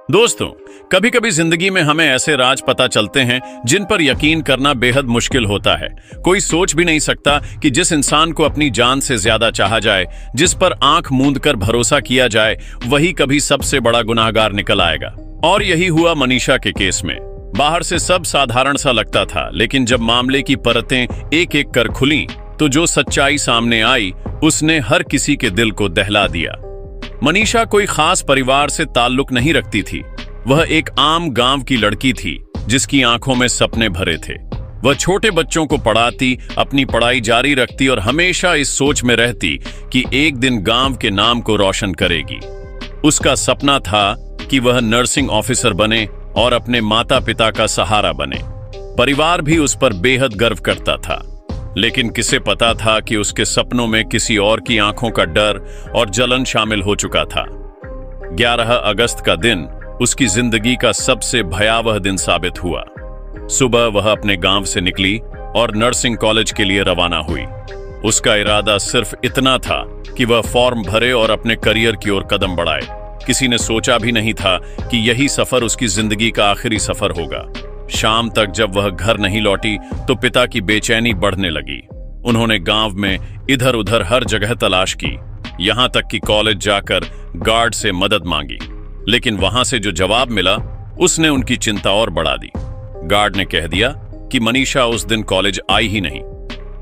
दोस्तों, कभी कभी जिंदगी में हमें ऐसे राज पता चलते हैं जिन पर यकीन करना बेहद मुश्किल होता है। कोई सोच भी नहीं सकता कि जिस इंसान को अपनी जान से ज्यादा चाहा जाए, जिस पर आंख मूंद कर भरोसा किया जाए, वही कभी सबसे बड़ा गुनाहगार निकल आएगा। और यही हुआ मनीषा के केस में। बाहर से सब साधारण सा लगता था, लेकिन जब मामले की परतें एक एक कर खुलीं, तो जो सच्चाई सामने आई उसने हर किसी के दिल को दहला दिया। मनीषा कोई खास परिवार से ताल्लुक नहीं रखती थी। वह एक आम गांव की लड़की थी जिसकी आंखों में सपने भरे थे। वह छोटे बच्चों को पढ़ाती, अपनी पढ़ाई जारी रखती और हमेशा इस सोच में रहती कि एक दिन गांव के नाम को रोशन करेगी। उसका सपना था कि वह नर्सिंग ऑफिसर बने और अपने माता पिता का सहारा बने। परिवार भी उस पर बेहद गर्व करता था, लेकिन किसे पता था कि उसके सपनों में किसी और की आंखों का डर और जलन शामिल हो चुका था। 11 अगस्त का दिन उसकी जिंदगी का सबसे भयावह दिन साबित हुआ। सुबह वह अपने गांव से निकली और नर्सिंग कॉलेज के लिए रवाना हुई। उसका इरादा सिर्फ इतना था कि वह फॉर्म भरे और अपने करियर की ओर कदम बढ़ाए। किसी ने सोचा भी नहीं था कि यही सफर उसकी जिंदगी का आखिरी सफर होगा। शाम तक जब वह घर नहीं लौटी तो पिता की बेचैनी बढ़ने लगी। उन्होंने गांव में इधर उधर हर जगह तलाश की, यहां तक कि कॉलेज जाकर गार्ड से मदद मांगी, लेकिन वहां से जो जवाब मिला उसने उनकी चिंता और बढ़ा दी। गार्ड ने कह दिया कि मनीषा उस दिन कॉलेज आई ही नहीं।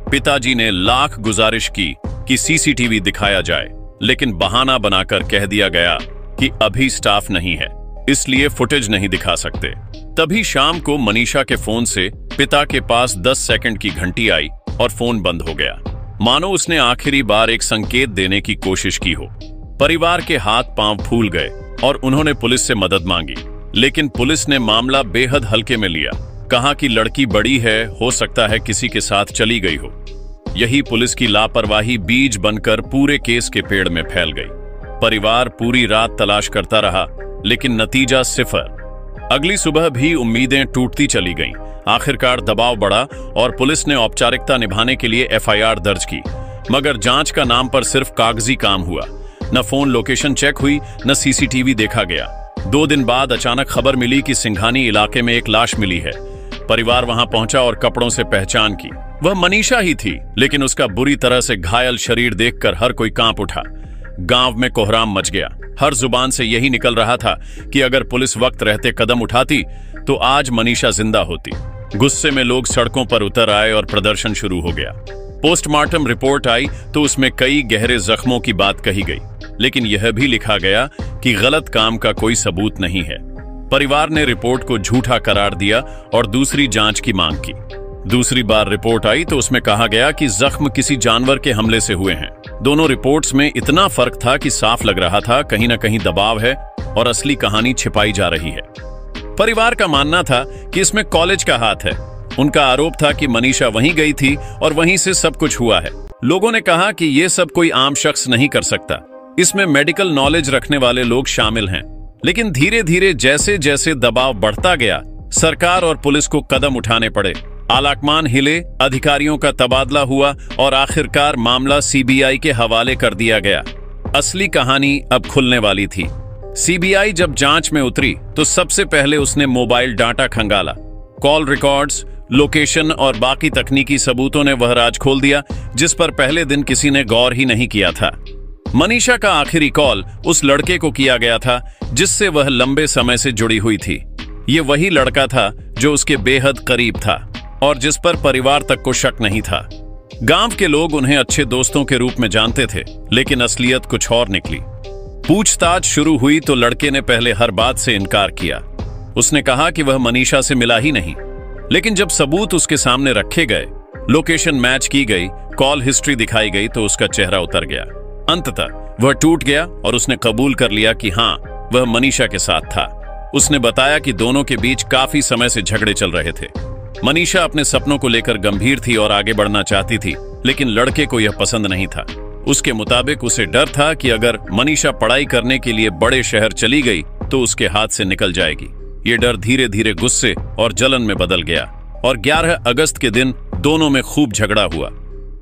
पिताजी ने लाख गुजारिश की कि सीसीटीवी दिखाया जाए, लेकिन बहाना बनाकर कह दिया गया कि अभी स्टाफ नहीं है, इसलिए फुटेज नहीं दिखा सकते। तभी शाम को मनीषा के फोन से पिता के पास 10 सेकंड की घंटी आई और फोन बंद हो गया, मानो उसने आखिरी बार एक संकेत देने की कोशिश की हो। परिवार के हाथ पांव फूल गए और उन्होंने पुलिस से मदद मांगी, लेकिन पुलिस ने मामला बेहद हल्के में लिया। कहा कि लड़की बड़ी है, हो सकता है किसी के साथ चली गई हो। यही पुलिस की लापरवाही बीज बनकर पूरे केस के पेड़ में फैल गई। परिवार पूरी रात तलाश करता रहा, लेकिन नतीजा सिफर। अगली सुबह भी उम्मीदें टूटती चली गईं। आखिरकार दबाव बढ़ा और पुलिस ने औपचारिकता निभाने के लिए एफआईआर दर्ज की, मगर जांच का नाम पर सिर्फ कागजी काम हुआ। न फोन लोकेशन चेक हुई, न सीसीटीवी देखा गया। 2 दिन बाद अचानक खबर मिली कि सिंघानी इलाके में एक लाश मिली है। परिवार वहां पहुंचा और कपड़ों से पहचान की। वह मनीषा ही थी, लेकिन उसका बुरी तरह से घायल शरीर देखकर हर कोई कांप उठा। गांव में कोहराम मच गया। हर जुबान से यही निकल रहा था कि अगर पुलिस वक्त रहते कदम उठाती तो आज मनीषा जिंदा होती। गुस्से में लोग सड़कों पर उतर आए और प्रदर्शन शुरू हो गया। पोस्टमार्टम रिपोर्ट आई तो उसमें कई गहरे जख्मों की बात कही गई, लेकिन यह भी लिखा गया कि गलत काम का कोई सबूत नहीं है। परिवार ने रिपोर्ट को झूठा करार दिया और दूसरी जांच की मांग की। दूसरी बार रिपोर्ट आई तो उसमें कहा गया कि जख्म किसी जानवर के हमले से हुए हैं। दोनों रिपोर्ट्स में इतना फर्क था कि साफ लग रहा था कहीं न कहीं दबाव है और असली कहानी छिपाई जा रही है। परिवार का मानना था कि इसमें कॉलेज का हाथ है। उनका आरोप था कि मनीषा वहीं गई थी और वहीं से सब कुछ हुआ है। लोगों ने कहा कि यह सब कोई आम शख्स नहीं कर सकता, इसमें मेडिकल नॉलेज रखने वाले लोग शामिल हैं। लेकिन धीरे धीरे जैसे जैसे दबाव बढ़ता गया, सरकार और पुलिस को कदम उठाने पड़े। आलाकमान हिले, अधिकारियों का तबादला हुआ और आखिरकार मामला सीबीआई के हवाले कर दिया गया। असली कहानी अब खुलने वाली थी। सीबीआई जब जांच में उतरी तो सबसे पहले उसने मोबाइल डाटा खंगाला। कॉल रिकॉर्ड्स, लोकेशन और बाकी तकनीकी सबूतों ने वह राज खोल दिया जिस पर पहले दिन किसी ने गौर ही नहीं किया था। मनीषा का आखिरी कॉल उस लड़के को किया गया था जिससे वह लंबे समय से जुड़ी हुई थी। ये वही लड़का था जो उसके बेहद करीब था और जिस पर परिवार तक को शक नहीं था। गांव के लोग उन्हें अच्छे दोस्तों के रूप में जानते थे, लेकिन असलियत कुछ और निकली। पूछताछ शुरू हुई तो लड़के ने पहले हर बात से इनकार किया। उसने कहा कि वह मनीषा से मिला ही नहीं, लेकिन जब सबूत उसके सामने रखे गए, लोकेशन मैच की गई, कॉल हिस्ट्री दिखाई गई तो उसका चेहरा उतर गया। अंततः वह टूट गया और उसने कबूल कर लिया कि हाँ, वह मनीषा के साथ था। उसने बताया कि दोनों के बीच काफी समय से झगड़े चल रहे थे। मनीषा अपने सपनों को लेकर गंभीर थी और आगे बढ़ना चाहती थी, लेकिन लड़के को यह पसंद नहीं था। उसके मुताबिक उसे डर था कि अगर मनीषा पढ़ाई करने के लिए बड़े शहर चली गई तो उसके हाथ से निकल जाएगी। ये डर धीरे धीरे गुस्से और जलन में बदल गया और 11 अगस्त के दिन दोनों में खूब झगड़ा हुआ।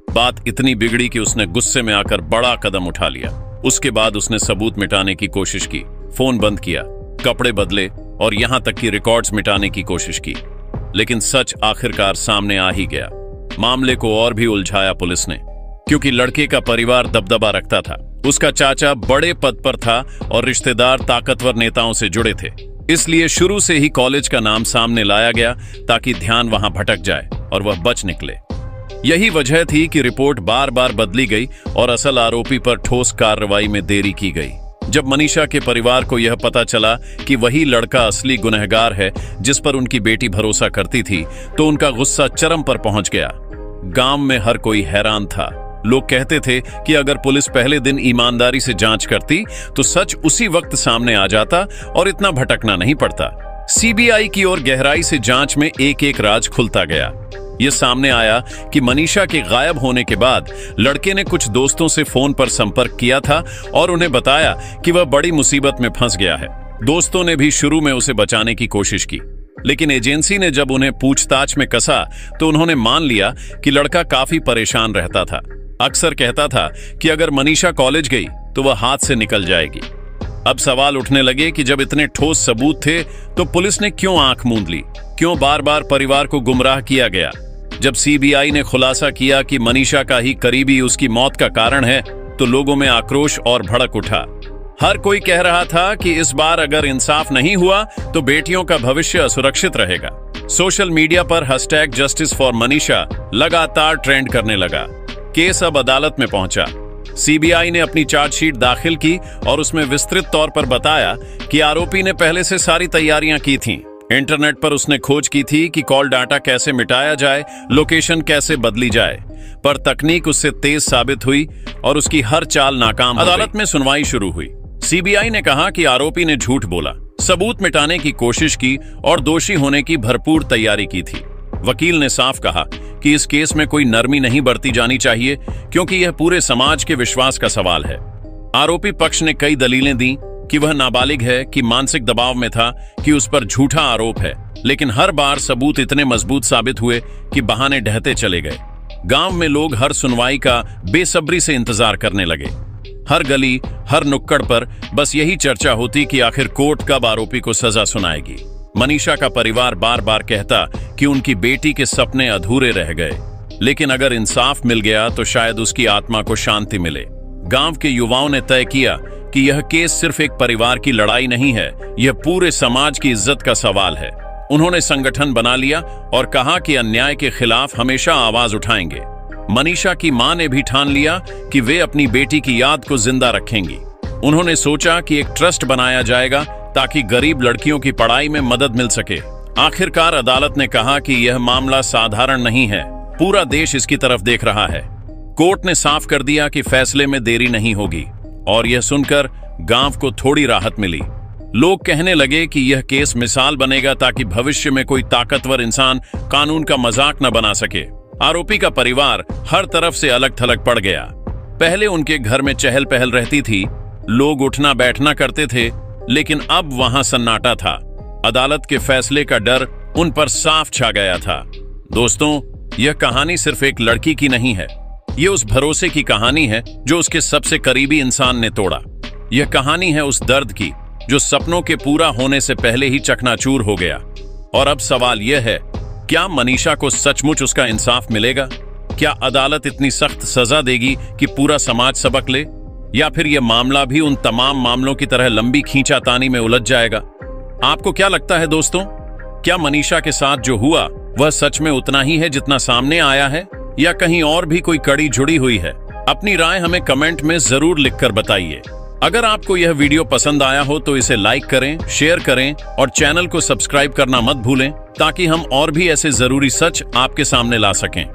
बात इतनी बिगड़ी कि उसने गुस्से में आकर बड़ा कदम उठा लिया। उसके बाद उसने सबूत मिटाने की कोशिश की, फोन बंद किया, कपड़े बदले और यहां तक कि रिकॉर्ड्स मिटाने की कोशिश की, लेकिन सच आखिरकार सामने आ ही गया। मामले को और भी उलझाया पुलिस ने, क्योंकि लड़के का परिवार दबदबा रखता था। उसका चाचा बड़े पद पर था और रिश्तेदार ताकतवर नेताओं से जुड़े थे। इसलिए शुरू से ही कॉलेज का नाम सामने लाया गया ताकि ध्यान वहां भटक जाए और वह बच निकले। यही वजह थी कि रिपोर्ट बार बार बदली गई और असल आरोपी पर ठोस कार्रवाई में देरी की गई। जब मनीषा के परिवार को यह पता चला कि वही लड़का असली गुनहगार है जिस पर उनकी बेटी भरोसा करती थी, तो उनका गुस्सा चरम पर पहुंच गया। गांव में हर कोई हैरान था। लोग कहते थे कि अगर पुलिस पहले दिन ईमानदारी से जांच करती तो सच उसी वक्त सामने आ जाता और इतना भटकना नहीं पड़ता। सीबीआई की ओर गहराई से जांच में एक एक राज खुलता गया। यह सामने आया कि मनीषा के गायब होने के बाद लड़के ने कुछ दोस्तों से फोन पर संपर्क किया था और उन्हें बताया कि वह बड़ी मुसीबत में फंस गया है। दोस्तों ने भी शुरू में उसे बचाने की कोशिश की, लेकिन एजेंसी ने जब उन्हें पूछताछ में कसा तो उन्होंने मान लिया कि लड़का काफी परेशान रहता था। अक्सर कहता था कि अगर मनीषा कॉलेज गई तो वह हाथ से निकल जाएगी। अब सवाल उठने लगे कि जब इतने ठोस सबूत थे तो पुलिस ने क्यों आंख मूंद ली, क्यों बार बार परिवार को गुमराह किया गया। जब सीबीआई ने खुलासा किया कि मनीषा का ही करीबी उसकी मौत का कारण है, तो लोगों में आक्रोश और भड़क उठा। हर कोई कह रहा था कि इस बार अगर इंसाफ नहीं हुआ तो बेटियों का भविष्य असुरक्षित रहेगा। सोशल मीडिया पर #JusticeForManisha लगातार ट्रेंड करने लगा। केस अब अदालत में पहुंचा। सीबीआई ने अपनी चार्जशीट दाखिल की और उसमें विस्तृत तौर पर बताया कि आरोपी ने पहले से सारी तैयारियां की थीं। इंटरनेट पर उसने खोज की थी कि कॉल डाटा कैसे मिटाया जाए, लोकेशन कैसे बदली जाए, पर तकनीक उससे तेज साबित हुई और उसकी हर चाल नाकाम हो गई। अदालत में सुनवाई शुरू हुई। सीबीआई ने कहा कि आरोपी ने झूठ बोला, सबूत मिटाने की कोशिश की और दोषी होने की भरपूर तैयारी की थी। वकील ने साफ कहा कि इस केस में कोई नरमी नहीं बरती जानी चाहिए, क्योंकि यह पूरे समाज के विश्वास का सवाल है। आरोपी पक्ष ने कई दलीलें दी कि वह नाबालिग है, कि मानसिक दबाव में था, कि उस पर झूठा आरोप है, लेकिन हर बार सबूत इतने मजबूत साबित हुए कि बहाने ढहते चले गए। गांव में लोग हर सुनवाई का बेसब्री से इंतजार करने लगे। हर गली, हर नुक्कड़ पर बस यही चर्चा होती कि आखिर कोर्ट कब आरोपी को सजा सुनाएगी। मनीषा का परिवार बार बार कहता कि उनकी बेटी के सपने अधूरे रह गए, लेकिन अगर इंसाफ मिल गया तो शायद उसकी आत्मा को शांति मिले। गांव के युवाओं ने तय किया कि यह केस सिर्फ एक परिवार की लड़ाई नहीं है, यह पूरे समाज की इज्जत का सवाल है। उन्होंने संगठन बना लिया और कहा कि अन्याय के खिलाफ हमेशा आवाज उठाएंगे। मनीषा की मां ने भी ठान लिया कि वे अपनी बेटी की याद को जिंदा रखेंगी। उन्होंने सोचा कि एक ट्रस्ट बनाया जाएगा ताकि गरीब लड़कियों की पढ़ाई में मदद मिल सके। आखिरकार अदालत ने कहा कि यह मामला साधारण नहीं है, पूरा देश इसकी तरफ देख रहा है। कोर्ट ने साफ कर दिया कि फैसले में देरी नहीं होगी, और यह सुनकर गांव को थोड़ी राहत मिली। लोग कहने लगे कि यह केस मिसाल बनेगा ताकि भविष्य में कोई ताकतवर इंसान कानून का मजाक न बना सके। आरोपी का परिवार हर तरफ से अलग थलग पड़ गया। पहले उनके घर में चहल पहल रहती थी, लोग उठना बैठना करते थे, लेकिन अब वहां सन्नाटा था। अदालत के फैसले का डर उन पर साफ छा गया था। दोस्तों, यह कहानी सिर्फ एक लड़की की नहीं है, यह उस भरोसे की कहानी है जो उसके सबसे करीबी इंसान ने तोड़ा। यह कहानी है उस दर्द की जो सपनों के पूरा होने से पहले ही चकनाचूर हो गया। और अब सवाल यह है, क्या मनीषा को सचमुच उसका इंसाफ मिलेगा? क्या अदालत इतनी सख्त सजा देगी कि पूरा समाज सबक ले, या फिर यह मामला भी उन तमाम मामलों की तरह लंबी खींचातानी में उलझ जाएगा? आपको क्या लगता है दोस्तों? क्या मनीषा के साथ जो हुआ वह सच में उतना ही है जितना सामने आया है, या कहीं और भी कोई कड़ी जुड़ी हुई है? अपनी राय हमें कमेंट में जरूर लिखकर बताइए। अगर आपको यह वीडियो पसंद आया हो तो इसे लाइक करें, शेयर करें और चैनल को सब्सक्राइब करना मत भूलें, ताकि हम और भी ऐसे जरूरी सच आपके सामने ला सकें।